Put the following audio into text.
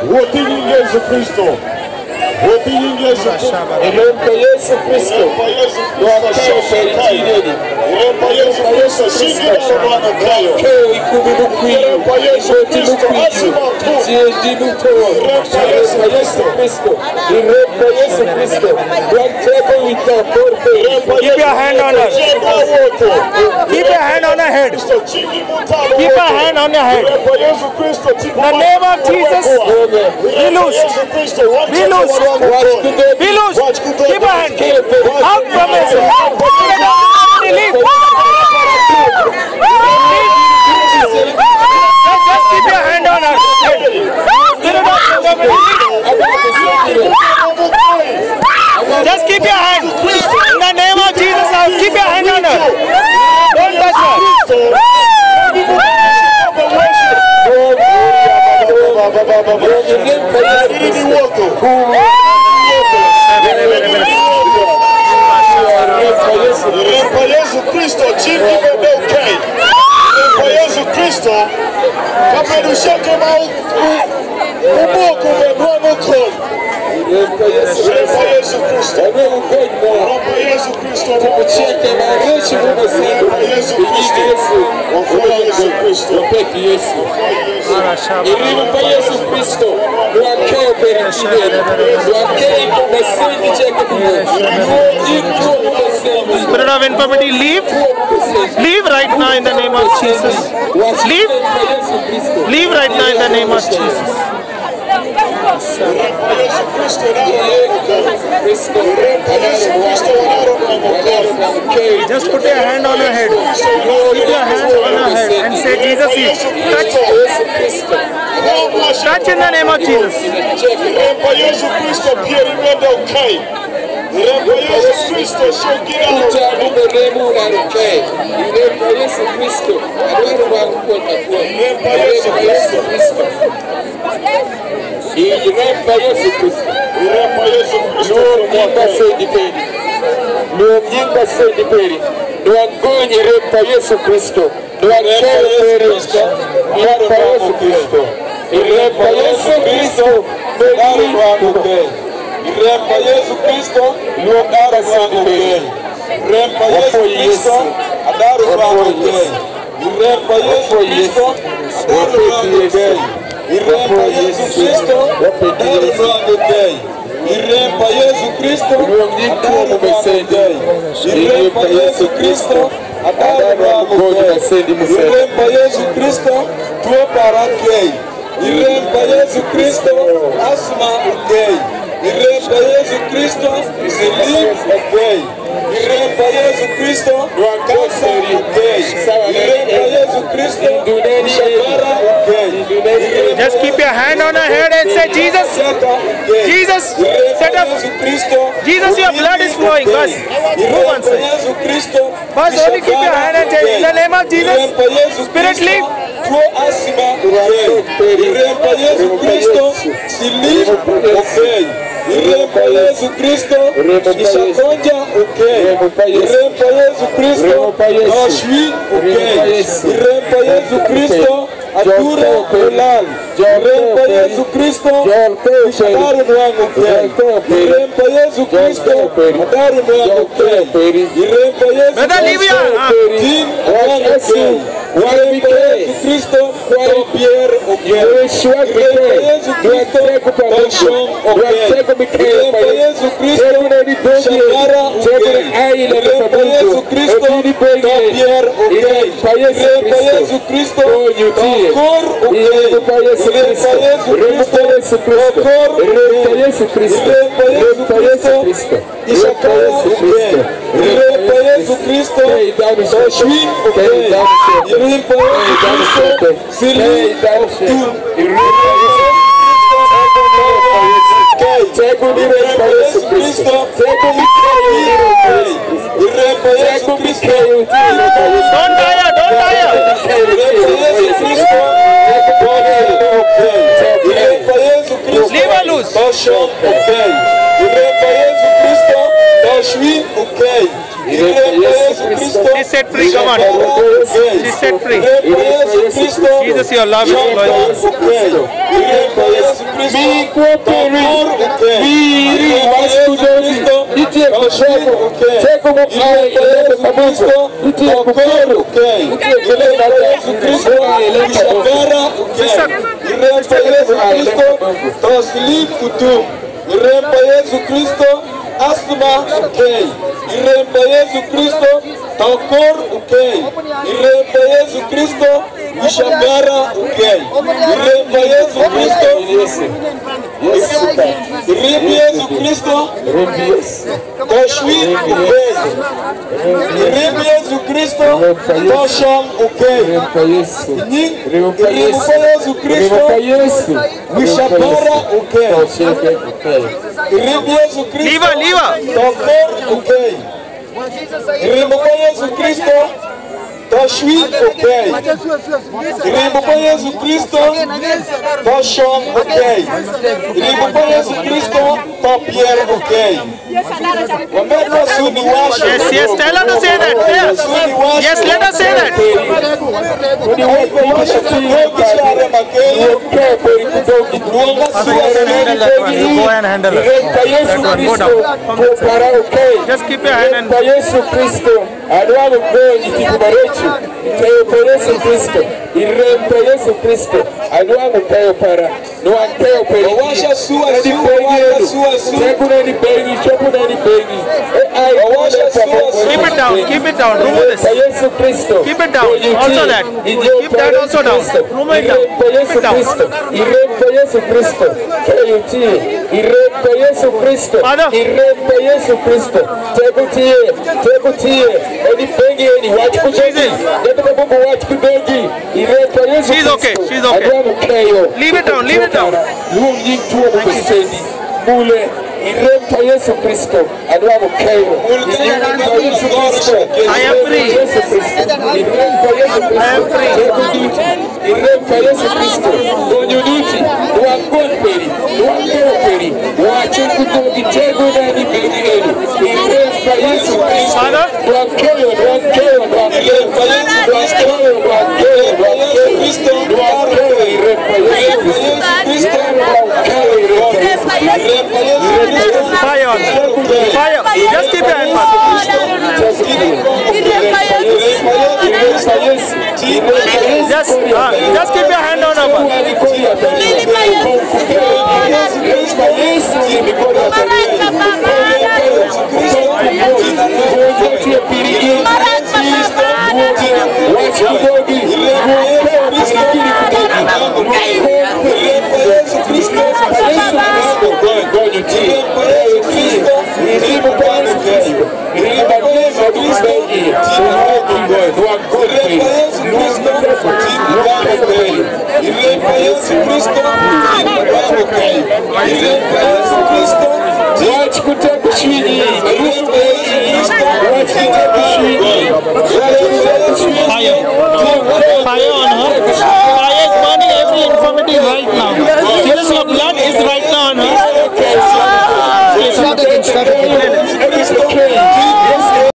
Wotingi Yesu Kristo. Wotingi Yesu Kristo. Irembo Yesu Kristo. Wakeo peritideni. Irembo Yesu Kristo. Shingira Bwana kayo. Keo ikumi mukwiyo. Irembo Yesu Kristo. Asima tu. Jiedi mutowo. Irembo Yesu Kristo. Irembo Yesu Kristo. Wantego witakorbe. Keep your hand on her. Keep your hand on her head. Keep her hand on your head. In the name of Jesus, be loose. Be loose. Be loose. Keep her hand. Out from his head. Leave. Just keep your hand on her head. Just keep your hand. In the name of Jesus, keep your hand on her. Don't touch her. Yesu Kristo chini mbele Yesu Kristo kama dushake mau uboko mwana mkono Yesu Kristo Yesu Kristo Cheke mareshi mumesema Yesu Kristo peke Yesu. Irimpa Yesu Kristo. Wakeo peritideni. Wakeo kumesini cheke Spirit of infirmity, leave. Leave right now in the name of Jesus. Leave. Leave right now in the name of Jesus. Just put your hand on her head. Put your hand on her head and say, Jesus, touch. Touch in the name of Jesus. Nyimba sendi kweli. Nwangonye rempa Yesu Kristo. Nwankeo Kristo. Rempa Yesu Kristo. Rempa Yesu Kristo. Dari wangu kweli. Rempa Yesu Kristo. Luogara sendi kweli. Rempa Yesu Kristo. Adaru wangu kweli. Rempa Yesu Kristo. Adaru wangu kweli. Rempa Yesu Kristo. Adaru wangu kweli. Irempa Yesu Kristo, Irempa Yesu Kristo, Irempa Yesu Kristo, tuo parakei. Irempa Yesu Kristo, asma ukei. Irempa Yesu Kristo, selim ukei. Irempa Yesu Kristo, wakasa ukei. Irempa Yesu Kristo, shakara ukei. Just keep your hand on her head and say, Jesus, Jesus, set up. Jesus, your blood is flowing. Bus, move on, sir. Bus, only keep your hand and say, in the name of Jesus, Spirit, leave. Irempa Yesu Kristo, ishakonja ukei. Irempa Yesu Kristo, ashwi ukei. Irempa Yesu Kristo, adura ulal. Irempa Yesu Kristo, ishadaru mwangu ukei. Irempa Yesu Kristo, adaru mwangu ukei. Irempa Yesu Kristo, din mwangu ukei. Irempa Yesu Kristo, kwai Pierre ukei. Irempa Yesu Kristo, Oshon ukei. Irempa Yesu Kristo, shakara ukei. Irempa Yesu Kristo, Pierre ukei. Irempa Yesu Kristo, Okor ukei. Irempa Yesu Kristo, Okor ukei. Irempa Yesu Kristo, ishakara ukei. Irempa Yesu Kristo, Oshwi ukei. Irempa Yesu Kristo, Sili Oktur. Irempa Yesu Kristo, Irempa Yesu Kristo, Don't tire, don't tire. Irempa Yesu Kristo, Leave her loose. Oshon ukei. Irempa Yesu Kristo, Oshwi ukei. Irempa Yesu Kristo, She's set free, come on. She's set free. Irempa Yesu Kristo, Jesus, your love is flowing. Irempa Yesu Kristo, Yesu Kristo asma okay. Iremba Yesu Kristo tokor okay. Iremba Yesu Kristo ushambara okay. Iremba Yesu Kristo Iremba Yesu Kristo toshwi okay. Iremba Yesu Kristo tosham okay. Iremba Yesu Kristo ushambara okay. Iremba Yesu Kristo tokor okay. Iremba Yesu Kristo toshwi okay. Iremba Yesu Kristo tosham okay. Iremba Yesu Kristo topier okay. Yes, tell her to say that. Yes, let us say that. Go and handle it. Go down. Just keep your hand and Yesu Kristo aliwa mgonji kikubarechu Yesu Kristo iremba Yesu Kristo aliwa mkayo para nuanteo peri washa suwa keep it down, remove this. Keep it down, also that. Keep that also down. Remove it down. Keep it down. Father. She's okay. Leave it down. Iremba Yesu Kristo adwa mukayo I am free. Iremba Yesu Kristo onyuduti wakonperi wachukutogitego nani begeni Iremba Yesu Kristo wakayo Iremba Fire on them. Fire. Just keep your hand up. Just keep your hand on her.